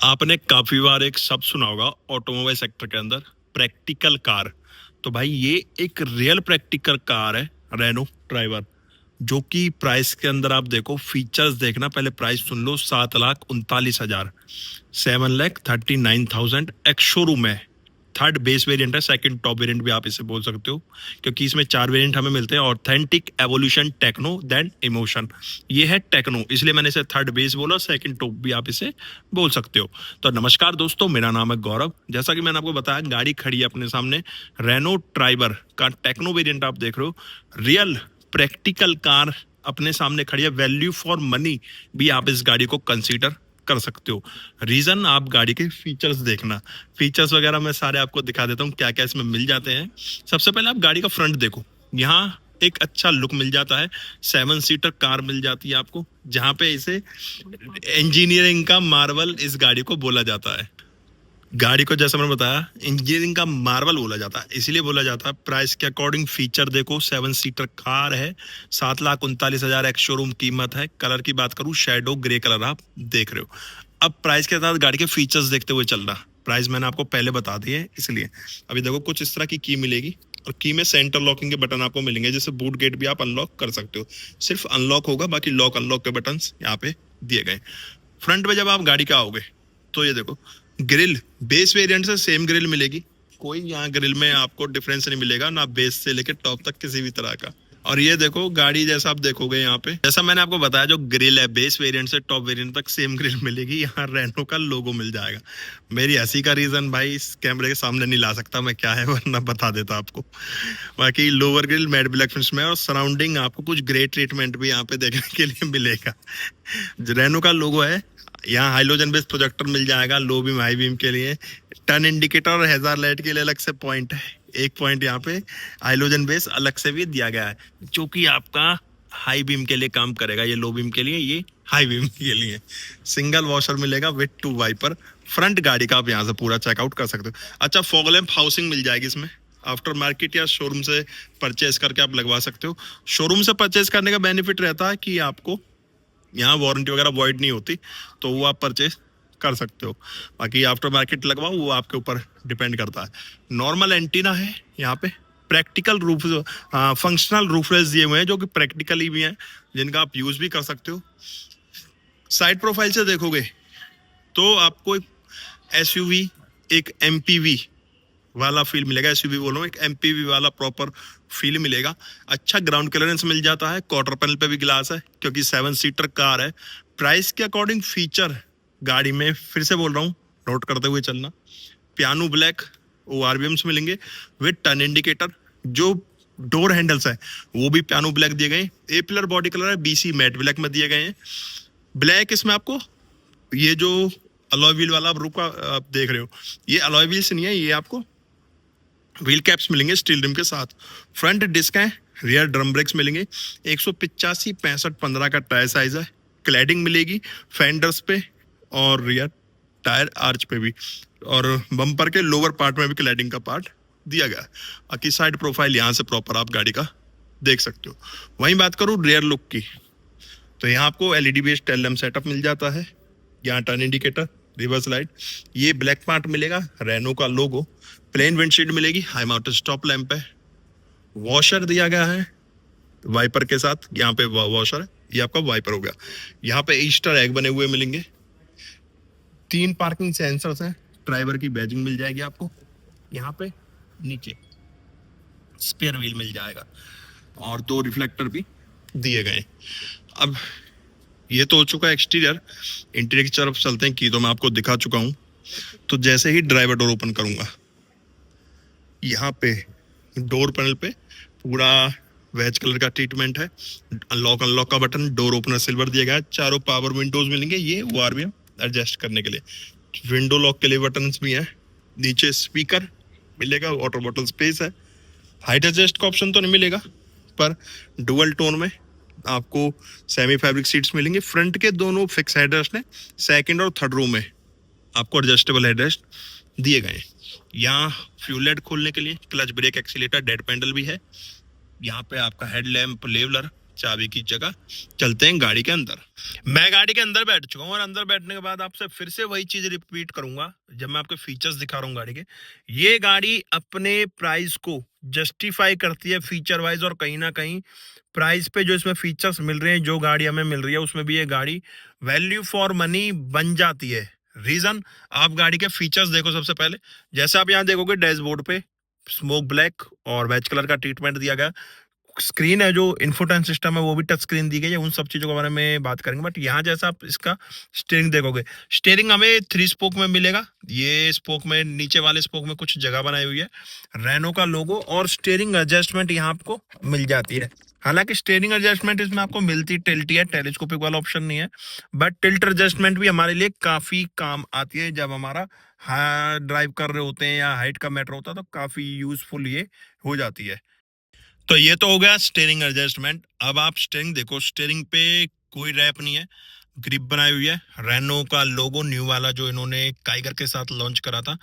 आपने काफी बार एक शब्द सुना होगा ऑटोमोबाइल सेक्टर के अंदर, प्रैक्टिकल कार। तो भाई ये एक रियल प्रैक्टिकल कार है, रेनो ड्राइवर। जो कि प्राइस के अंदर आप देखो, फीचर्स देखना, पहले प्राइस सुन लो, 7,39,000, 7,39,000 एक्स शोरूम है। थर्ड बेस वेरिएंट है, सेकंड टॉप वेरिएंट भी आप इसे बोल सकते हो, क्योंकि इसमें 4 वेरिएंट हमें मिलते हैं। Authentic, evolution, techno, then emotion. ये है टेक्नो, इसलिए मैंने इसे थर्ड बेस बोला, सेकंड टॉप भी आप इसे बोल सकते हो। तो नमस्कार दोस्तों, मेरा नाम है गौरव। जैसा कि मैंने आपको बताया, गाड़ी खड़ी है अपने सामने, रेनो ट्राइबर का टेक्नो वेरिएंट आप देख रहे हो। रियल प्रैक्टिकल कार अपने सामने खड़ी है, वैल्यू फॉर मनी भी आप इस गाड़ी को कंसीडर कर सकते हो। रीजन, आप गाड़ी के फीचर्स देखना। फीचर्स वगैरह मैं सारे आपको दिखा देता हूँ, क्या क्या इसमें मिल जाते हैं। सबसे पहले आप गाड़ी का फ्रंट देखो, यहाँ एक अच्छा लुक मिल जाता है। 7 सीटर कार मिल जाती है आपको, जहां पे इसे इंजीनियरिंग का मार्वल इस गाड़ी को बोला जाता है। गाड़ी को जैसा मैंने बताया, इंजीनियरिंग का मार्वल बोला जाता है, इसीलिए बोला जाता है। प्राइस के अकॉर्डिंग फीचर देखो, 7 सीटर कार है, 7,39,000 एक शोरूम कीमत है। कलर की बात करूं, शेडो ग्रे कलर आप देख रहे हो। अब प्राइस के साथ गाड़ी के फीचर्स देखते हुए चल रहा। प्राइस मैंने आपको पहले बता दिए, इसलिए अभी देखो कुछ इस तरह की मिलेगी। और की में सेंटर लॉकिंग के बटन आपको मिलेंगे, जैसे बूट गेट भी आप अनलॉक कर सकते हो। सिर्फ अनलॉक होगा, बाकी लॉक अनलॉक के बटन यहाँ पे दिए गए। फ्रंट में जब आप गाड़ी का आओगे तो ये देखो, ग्रिल बेस वेरिएंट से सेम ग्रिल मिलेगी। कोई यहाँ ग्रिल में आपको डिफरेंस नहीं मिलेगा, ना बेस से लेकर टॉप तक किसी भी तरह का। और ये देखो गाड़ी जैसा आप देखोगे यहाँ पे, जैसा मैंने आपको बताया, जो ग्रिल है बेस वेरिएंट से टॉप वेरिएंट तक सेम ग्रिल मिलेगी। यहाँ रेनो का लोगो मिल जाएगा। मेरी हंसी का रीजन भाई इस कैमरे के सामने नहीं ला सकता मैं, क्या है, वरना बता देता आपको। बाकी lower grill matte black finish में, और सराउंडिंग आपको कुछ ग्रे ट्रीटमेंट भी यहाँ पे देखने के लिए मिलेगा। रेनो का लोगो है। यहाँ हाइलोजन बेस्ड प्रोजेक्टर मिल जाएगा, लो बीम हाई बीम के लिए। टर्न इंडिकेटर और हेजार लाइट के लिए अलग से पॉइंट है। एक पॉइंट यहाँ पे हाइलोजन बेस अलग से भी दिया गया है, जो कि आपका हाई बीम के लिए काम करेगा। ये लो बीम के लिए, ये हाई बीम के लिए। सिंगल वॉशर मिलेगा विथ 2 वाइपर। फ्रंट गाड़ी का आप यहाँ से पूरा चेकआउट कर सकते हो। अच्छा, फॉग लैंप हाउसिंग मिल जाएगी इसमें। आफ्टर मार्केट या शोरूम से परचेज करके आप लगवा सकते हो। शोरूम से परचेज करने का बेनिफिट रहता है कि आपको यहाँ वारंटी वगैरह वॉइड नहीं होती, तो वो आप परचेज कर सकते हो। बाकी आफ्टर मार्केट लगवाओ, वो आपके ऊपर डिपेंड करता है। नॉर्मल एंटीना है यहाँ पे। Practical roof, functional roof rails दिए हुए हैं, जो कि प्रैक्टिकली भी हैं, जिनका आप यूज भी कर सकते हो। साइड प्रोफाइल से देखोगे तो आपको एक एसयूवी, एक एमपीवी वाला फील मिलेगा। एसयूवी बोल रहा हूँ, एक एमपीवी वाला प्रॉपर फील मिलेगा। अच्छा ग्राउंड क्लियरेंस मिल जाता है। क्वार्टर पैनल पे भी ग्लास है, क्योंकि 7 सीटर कार है। प्राइस के अकॉर्डिंग फीचर गाड़ी में फिर से बोल रहा हूँ, नोट करते हुए चलना। पियानो ब्लैक ओआरबीएम्स मिलेंगे विद टर्न इंडिकेटर। जो डोर हैंडल्स है वो भी पियानो ब्लैक दिए गए। ए पिलर बॉडी कलर है, बीसी मैट ब्लैक में दिए गए हैं। ब्लैक इसमें आपको, ये जो अलॉय व्हील वाला आप रुक आप देख रहे हो, ये अलॉय व्हील्स नहीं है, ये आपको व्हील कैप्स मिलेंगे स्टील रिम के साथ। फ्रंट डिस्क है, रियर ड्रम ब्रेक्स मिलेंगे। 185 65 15 का टायर साइज है। क्लैडिंग मिलेगी फेंडर्स पे और रियर टायर आर्च पे भी, और बम्पर के लोअर पार्ट में भी क्लैडिंग का पार्ट दिया गया है। बाकी साइड प्रोफाइल यहाँ से प्रॉपर आप गाड़ी का देख सकते हो। वहीं बात करूँ रियर लुक की, तो यहाँ आपको LED based tail lamp setup मिल जाता है। यहाँ टर्न इंडिकेटर, रिवर्स लाइट, ये ब्लैक पार्ट मिलेगा, रेनो का लोगो। प्लेन विंडशील्ड मिलेगी, हाई माउंटेड स्टॉप लैंप है। वॉशर दिया गया है वाइपर के साथ, यहाँ पे वॉशर है, ये आपका वाइपर हो गया। यहाँ पे ईस्टर एग बने हुए मिलेंगे। 3 पार्किंग सेंसर्स हैं। ड्राइवर की बैजिंग मिल जाएगी आपको। यहाँ पे नीचे स्पेयर व्हील मिल जाएगा, और 2 रिफ्लेक्टर भी दिए गए। अब ये तो हो चुका है एक्सटीरियर। इंटीरियर की तरफ चलते हैं, की तो मैं आपको दिखा चुका हूँ। तो जैसे ही ड्राइवर डोर ओपन करूंगा, यहाँ पे डोर पैनल पे पूरा वेज कलर का ट्रीटमेंट है। अनलॉक अनलॉक का बटन, डोर ओपनर सिल्वर दिया गया है। 4 पावर विंडोज मिलेंगे, ये ओआरवीएम एडजस्ट करने के लिए। विंडो लॉक के लिए बटन भी है। नीचे स्पीकर मिलेगा, वाटर बॉटल स्पेस है। हाइट एडजस्ट का ऑप्शन तो नहीं मिलेगा, पर डुअल टोन में आपको सेमी फैब्रिक सीट्स मिलेंगे। फ्रंट के दोनों फिक्स हेडरेस्ट हैं। सेकंड और थर्ड रो में आपको एडजस्टेबल हेडरेस्ट दिए गए हैं। यहाँ फ्यूल लाइट खोलने के लिए, clutch brake accelerator dead pedal भी है। यहाँ पे आपका हेड लैम्प लेवलर, चाबी की जगह चलते हैं गाड़ी के अंदर। मैं गाड़ी के अंदर बैठ चुका हूँ और अंदर बैठने के बाद आपसे फिर से वही चीज रिपीट करूंगा जब मैं आपको फीचर्स दिखा रहा हूँ गाड़ी के। ये गाड़ी अपने प्राइस को जस्टिफाई करती है फीचर वाइज, और कहीं ना कहीं प्राइस पे जो इसमें फीचर्स मिल रहे हैं, जो गाड़ी हमें मिल रही है, उसमें भी ये गाड़ी वैल्यू फॉर मनी बन जाती है। रीजन, आप गाड़ी के फीचर्स देखो। सबसे पहले जैसे आप यहाँ देखोगे डैशबोर्ड पे स्मोक ब्लैक और वेज कलर का ट्रीटमेंट दिया गया। स्क्रीन है जो इन्फोटेन सिस्टम है वो भी टच स्क्रीन दी गई है। उन सब चीजों के बारे में बात करेंगे, बट यहाँ जैसा आप इसका स्टीयरिंग देखोगे, स्टीयरिंग हमें 3 स्पोक में मिलेगा। ये स्पोक में, नीचे वाले स्पोक में कुछ जगह बनाई हुई है, रेनो का लोगो, और स्टीयरिंग एडजस्टमेंट यहाँ आपको मिल जाती है। हालांकि स्टीयरिंग एडजस्टमेंट इसमें आपको मिलती टिल्टी है, टेलीस्कोपिक वाला ऑप्शन नहीं है, बट टिल्ट एडजस्टमेंट भी हमारे लिए काफी काम आती है जब हमारा ड्राइव कर रहे होते हैं या हाइट का मैटर होता है, तो काफी यूजफुल ये हो जाती है। तो ये तो हो गया स्टीयरिंग एडजस्टमेंट। अब आप स्टीयरिंग देखो, स्टीयरिंग पे कोई रैप नहीं है, ग्रिप बनाई हुई है, रेनो का लोगो न्यू वाला जो इन्होंने काइगर के साथ लॉन्च करा था।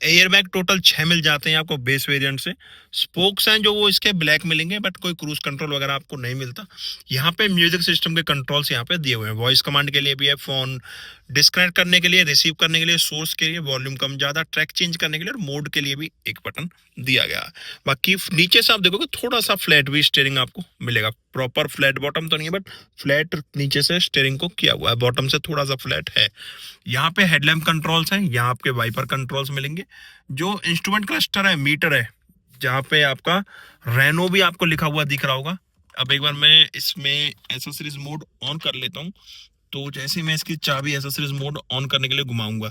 एयर बैग टोटल 6 मिल जाते हैं आपको बेस वेरिएंट से। स्पोक्स हैं जो वो इसके ब्लैक मिलेंगे, बट कोई क्रूज कंट्रोल वगैरह आपको नहीं मिलता। यहाँ पे म्यूजिक सिस्टम के कंट्रोल्स यहाँ पे दिए हुए हैं, वॉइस कमांड के लिए भी है, फोन डिस्कनेक्ट करने के लिए, रिसीव करने के लिए, सोर्स के लिए, वॉल्यूम कम ज्यादा, ट्रैक चेंज करने के लिए, और मोड के लिए भी एक बटन दिया गया है। बाकी नीचे से आप देखोगे थोड़ा सा फ्लैट भी स्टीयरिंग आपको मिलेगा। प्रॉपर फ्लैट बॉटम तो नहीं है, बट फ्लैट नीचे से स्टीयरिंग को किया हुआ है, बॉटम से थोड़ा सा फ्लैट है। यहाँ पे हेडलैम्प कंट्रोल्स हैं, यहाँ आपके वाइपर कंट्रोल्स मिलेंगे। जो इंस्ट्रूमेंट क्लस्टर है, मीटर है, जहाँ पे आपका रेनो भी आपको लिखा हुआ दिख रहा होगा। अब एक बार मैं इसमें एसेसरीज मोड ऑन कर लेता हूँ। तो जैसे मैं इसकी चाबी एसेसरीज मोड ऑन करने के लिए घुमाऊंगा,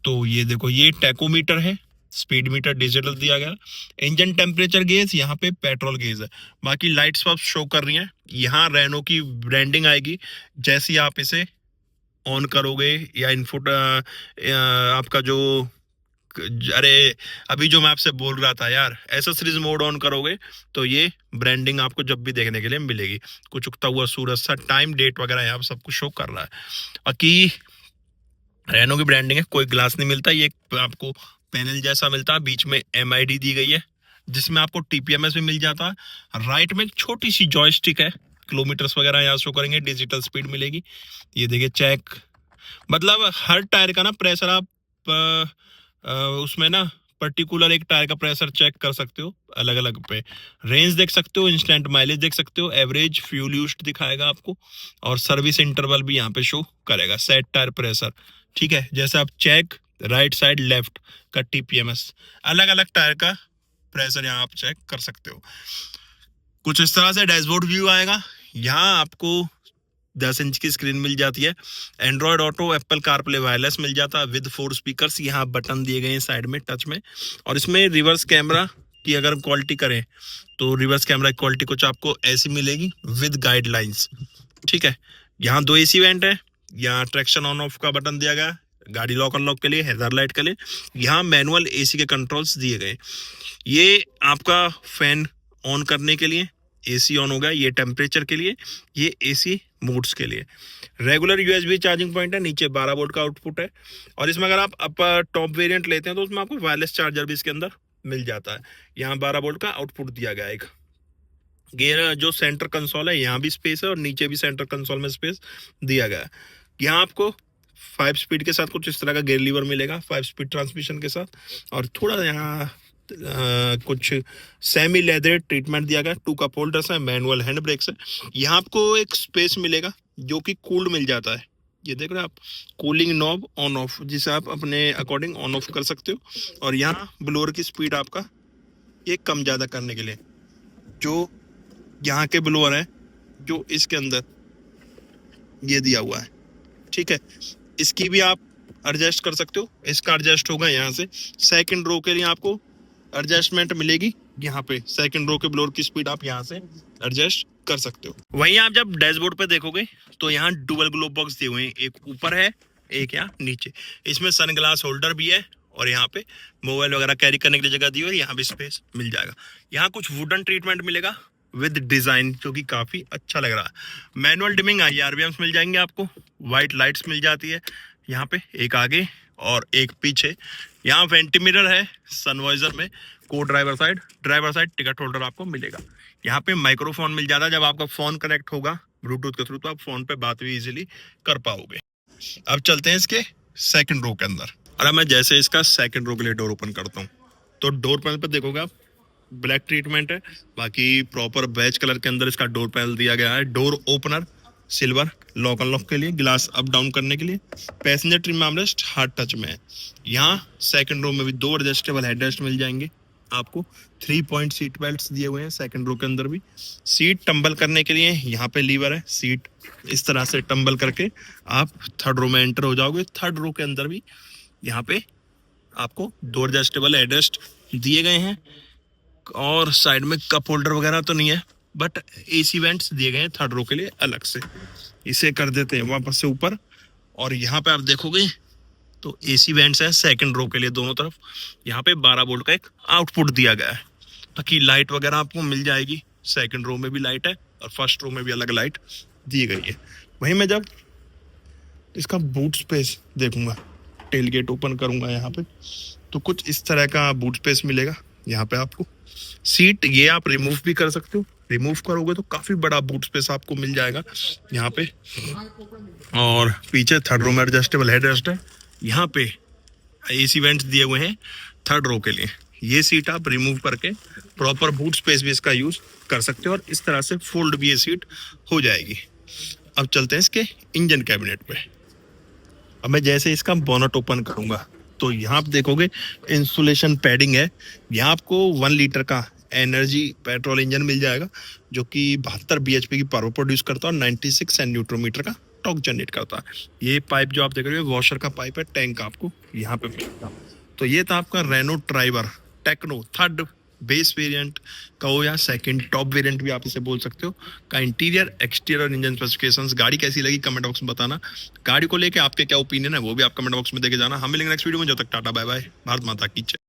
तो ये देखो, ये टैकोमीटर है, स्पीड मीटर डिजिटल दिया गया, इंजन टेम्परेचर गेज, यहाँ पे पेट्रोल गेज है। बाकी लाइट्स आप शो कर रही हैं, यहाँ रेनो की ब्रांडिंग आएगी। जैसे ही आप इसे ऑन करोगे या इनपुट आपका जो, अरे अभी जो मैं आपसे बोल रहा था यार, एसेसरीज मोड ऑन करोगे तो ये ब्रांडिंग आपको जब भी देखने के लिए मिलेगी। कुछ उगता हुआ सूरज सा, टाइम, डेट वगैरह यहाँ सब कुछ शो कर रहा है। बाकी रेनो की ब्रांडिंग है, कोई ग्लास नहीं मिलता, ये आपको पैनल जैसा मिलता है, बीच में MID दी गई है जिसमें आपको TPMS भी मिल जाता है। राइट में एक छोटी सी जॉयस्टिक है, किलोमीटर्स वगैरह यहाँ शो करेंगे, डिजिटल स्पीड मिलेगी। ये देखिए चेक, मतलब हर टायर का ना प्रेशर आप उसमें ना पर्टिकुलर एक टायर का प्रेशर चेक कर सकते हो अलग अलग पे। रेंज देख सकते हो, इंस्टेंट माइलेज देख सकते हो, एवरेज फ्यूल यूज्ड दिखाएगा आपको, और सर्विस इंटरवल भी यहाँ पे शो करेगा, सेट टायर प्रेशर। ठीक है, जैसे आप चेक राइट साइड लेफ्ट का TPMS, अलग अलग टायर का प्रेशर यहाँ आप चेक कर सकते हो। कुछ इस तरह से डैशबोर्ड व्यू आएगा। यहाँ आपको 10 इंच की स्क्रीन मिल जाती है, Android auto, Apple CarPlay wireless मिल जाता है विद 4 स्पीकर्स। यहाँ बटन दिए गए हैं साइड में टच में, और इसमें रिवर्स कैमरा की अगर क्वालिटी करें तो रिवर्स कैमरा की क्वालिटी कुछ आपको ऐसी मिलेगी विद गाइडलाइंस। ठीक है, यहाँ 2 AC वेंट है, यहाँ ट्रैक्शन ऑन ऑफ का बटन दिया गया, गाड़ी लॉक अनलॉक के लिए, हेडर लाइट के लिए। यहाँ मैनुअल AC के कंट्रोल्स दिए गए। ये आपका फैन ऑन करने के लिए, AC ऑन हो गया, ये टेम्परेचर के लिए, ये AC मोड्स के लिए। रेगुलर USB चार्जिंग पॉइंट है, नीचे 12 वोल्ट का आउटपुट है, और इसमें अगर आप टॉप वेरिएंट लेते हैं तो उसमें आपको वायरलेस चार्जर भी इसके अंदर मिल जाता है। यहाँ 12 वोल्ट का आउटपुट दिया गया है। एक गेयर जो सेंटर कंसोल है, यहाँ भी स्पेस है, और नीचे भी सेंटर कंसोल में स्पेस दिया गया है। यहाँ आपको 5 स्पीड के साथ कुछ इस तरह का गेयर लीवर मिलेगा, 5 स्पीड ट्रांसमिशन के साथ, और थोड़ा यहाँ कुछ सेमी लेदर ट्रीटमेंट दिया गया। 2 कप होल्डर्स है, मैनुअल हैंड ब्रेक्स है। यहाँ आपको एक स्पेस मिलेगा जो कि कूल्ड मिल जाता है, ये देख रहे हैं आप, कूलिंग नॉब ऑन ऑफ, जिसे आप अपने अकॉर्डिंग ऑन ऑफ कर सकते हो। और यहाँ ब्लोअर की स्पीड आपका ये कम ज़्यादा करने के लिए, जो यहाँ के ब्लोअर है जो इसके अंदर ये दिया हुआ है, ठीक है, इसकी भी आप एडजस्ट कर सकते हो। इसका एडजस्ट होगा यहाँ से। सेकंड रो के लिए आपको एडजस्टमेंट मिलेगी, यहाँ पे सेकंड रो के ब्लोअर की स्पीड आप यहाँ से एडजस्ट कर सकते हो। वहीं आप जब डैशबोर्ड पे देखोगे तो यहाँ डुअल ग्लोब बॉक्स दिए हुए हैं, एक ऊपर है, एक यहाँ नीचे। इसमें सन ग्लास होल्डर भी है, और यहाँ पे मोबाइल वगैरह कैरी करने के लिए जगह दी हुई है, यहाँ भी स्पेस मिल जाएगा। यहाँ कुछ वुडन ट्रीटमेंट मिलेगा विद डिजाइन, जो कि काफी अच्छा लग रहा है। मैनुअल डिमिंग IRBMs मिल जाएंगे आपको, वाइट लाइट्स मिल जाती है यहाँ पे, एक आगे और एक पीछे। यहाँ वेंटी मिरर है सनवाइजर में, को ड्राइवर साइड टिकट होल्डर आपको मिलेगा। यहाँ पे माइक्रोफोन मिल जाता है, जब आपका फोन कनेक्ट होगा ब्लूटूथ के थ्रू तो आप फोन पे बात भी इजीली कर पाओगे। अब चलते हैं इसके सेकंड रो के अंदर। और अब मैं जैसे इसका सेकंड रो के लिए डोर ओपन करता हूँ तो डोर पैनल पे देखोगे आप ब्लैक ट्रीटमेंट है, बाकी प्रॉपर बेज कलर के अंदर इसका डोर पैनल दिया गया है। Door opener silver, lock unlock के लिए, गिलास अप डाउन करने के लिए। Passenger trim armrest hard touch में है। यहाँ सेकंड रो में भी 2 एडजस्टेबल हेडरेस्ट मिल जाएंगे आपको। 3 पॉइंट सीट बेल्ट दिए हुए हैं सेकंड रो के अंदर भी। सीट टंबल करने के लिए यहाँ पे लीवर है, सीट इस तरह से टंबल करके आप थर्ड रो में एंटर हो जाओगे। थर्ड रो के अंदर भी यहाँ पे आपको 2 एडजस्टेबल हेडरेस्ट दिए गए हैं और साइड में कप होल्डर वगैरह तो नहीं है, बट एसी वेंट्स दिए गए हैं थर्ड रो के लिए अलग से। इसे कर देते हैं वापस से ऊपर और यहाँ पे आप देखोगे तो एसी वेंट्स है सेकंड रो के लिए दोनों तरफ। यहाँ पे 12 वोल्ट का एक आउटपुट दिया गया है ताकि लाइट वगैरह आपको मिल जाएगी। सेकंड रो में भी लाइट है और फर्स्ट रो में भी अलग लाइट दी गई है। वहीं मैं जब इसका बूट स्पेस देखूंगा, टेल गेट ओपन करूंगा यहाँ पे तो कुछ इस तरह का बूट स्पेस मिलेगा। यहाँ पे आपको सीट ये आप रिमूव भी कर सकते हो, रिमूव करोगे तो काफी बड़ा बूट स्पेस आपको मिल जाएगा यहाँ पे। और पीछे थर्ड रो में एडजस्टेबल हेडरेस्ट है। यहाँ पे एसी वेंट्स दिए हुए हैं थर्ड रो के लिए। ये सीट आप रिमूव करके प्रॉपर बूट स्पेस भी इसका यूज कर सकते हो और इस तरह से फोल्ड भी ये सीट हो जाएगी। अब चलते हैं इसके इंजन कैबिनेट पे। अब मैं जैसे इसका बोनट ओपन करूंगा तो यहाँ आप देखोगे इंसुलेशन पैडिंग है। यहाँ आपको 1 लीटर का एनर्जी पेट्रोल इंजन मिल जाएगा जो कि 72 bhp की पावर प्रोड्यूस करता है और 96 न्यूटन मीटर का टॉर्क जनरेट करता है। ये पाइप जो आप देख रहे हो वॉशर का पाइप है, टैंक आपको यहाँ पे मिलेगा। तो ये था आपका Renault Triber techno third base variant कहो या सेकंड टॉप वेरिएंट भी आप इसे बोल सकते हो का इंटीरियर एक्सटीरियर इंजन स्पेसिफिकेशंस। गाड़ी कैसी लगी कमेंट बॉक्स में बताना। गाड़ी को लेके आपके क्या ओपिनियन है वो भी आप कमेंट बॉक्स में देके जाना। हम मिलेंगे नेक्स्ट वीडियो में, जब तक टाटा बाय बाय, भारत माता की जय।